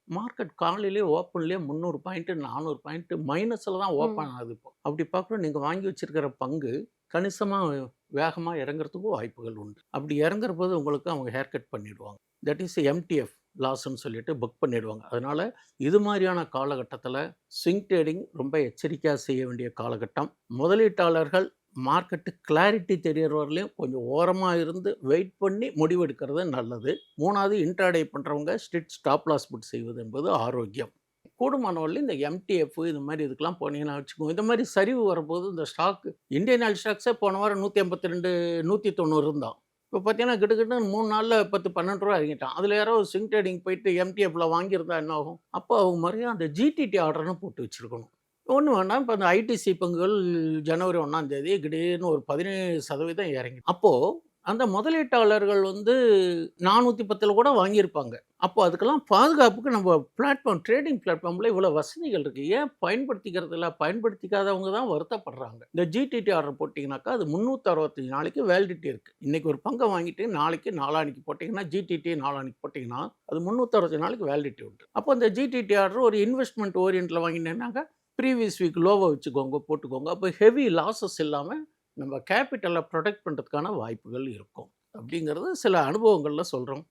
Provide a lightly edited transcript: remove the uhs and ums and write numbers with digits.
Market காலையிலேயே ஓப்பன்லேயே 300 point 400 point மைனஸில் தான் ம். ஓப்பன் ஆகுது இப்போ. அப்படி பார்க்குறோம் நீங்கள் வாங்கி வச்சிருக்கிற பங்கு கணிசமாக வேகமாக இறங்குறதுக்கும் வாய்ப்புகள் உண்டு. அப்படி இறங்குற போது உங்களுக்கு அவங்க ஹேர் கட் பண்ணிடுவாங்க. தட் இஸ் எம்டிஎஃப் லாஸ்ன்னு சொல்லிட்டு புக் பண்ணிடுவாங்க. அதனால இது மாதிரியான காலகட்டத்தில் ஸ்விங் ட்ரேடிங் ரொம்ப எச்சரிக்கையாக செய்ய வேண்டிய காலகட்டம். முதலீட்டாளர்கள் மார்க்கெட்டு கிளாரிட்டி தெரியற வரலையும் கொஞ்சம் ஓரமாக இருந்து வெயிட் பண்ணி முடிவெடுக்கிறது நல்லது. 3வது இன்ட்ராடே பண்ணுறவங்க ஸ்ட்ரிக்ட் ஸ்டாப் லாஸ் புட் செய்வது என்பது ஆரோக்கியம். கூடுமானவரையிலும் இந்த எம்டிஎஃப் இது மாதிரி இதுக்கெல்லாம் போனீங்கன்னா வச்சுக்கோங்க, இந்த மாதிரி சரிவு வரும்போது இந்த ஸ்டாக் இந்தியன் ஆயில் ஸ்டாக்ஸே போன வாரம் 182 190 இருந்தான். இப்போ பார்த்தீங்கன்னா கிட்டத்தட்ட 3 நாளில் 10 12 ரூபா இறங்கிட்டான். அதில் யாரோ ஸ்விங் ட்ரேடிங் போயிட்டு எம்டிஎஃப்ல வாங்கியிருந்தா என்ன ஆகும்? அப்போ அவங்க மறுபடியும் அந்த ஜிடிடி ஆர்டர்னு போட்டு வச்சிருக்கணும். ஒன்றும் வேண்டாம். இப்போ அந்த ஐடிசி பங்குகள் ஜனவரி 1ஆம் தேதி திடீர்னு ஒரு 17% இறங்கி அப்போது அந்த முதலீட்டாளர்கள் வந்து 410 கூட வாங்கியிருப்பாங்க. அப்போ அதுக்கெல்லாம் பாதுகாப்புக்கு நம்ம பிளாட்ஃபார்ம் ட்ரேடிங் பிளாட்ஃபார்மில் இவ்வளோ வசதிகள் இருக்குது. ஏன் பயன்படுத்திக்கிறது இல்ல? பயன்படுத்திக்காதவங்க தான் வருத்தப்படுறாங்க. இந்த ஜிடிடி ஆர்டர் போட்டிங்கனாக்கா அது 365 நாளைக்கு வேலிடிட்டி இருக்குது. இன்றைக்கி ஒரு பங்கை வாங்கிட்டு நாளைக்கு நாளான்னைக்கு போட்டிங்கன்னா ஜிடிடி நாளான்னைக்கு போட்டிங்கன்னா அது 365 நாளைக்கு வேலிடிட்டி உண்டு. அப்போ அந்த ஜிடிடி ஆர்டர் ஒரு இன்வெஸ்ட்மெண்ட் ஓரியன்ட்டில் வாங்கினேன்னாக்கா ப்ரீவியஸ் வீக் லோவை வச்சுக்கோங்க, போட்டுக்கோங்க. அப்போ ஹெவி லாஸஸ் இல்லாம நம்ம கேப்பிட்டலை ப்ரொடெக்ட் பண்ணுறதுக்கான வாய்ப்புகள் இருக்கும். அப்படிங்கிறது சில அனுபவங்கள்ல சொல்கிறோம்.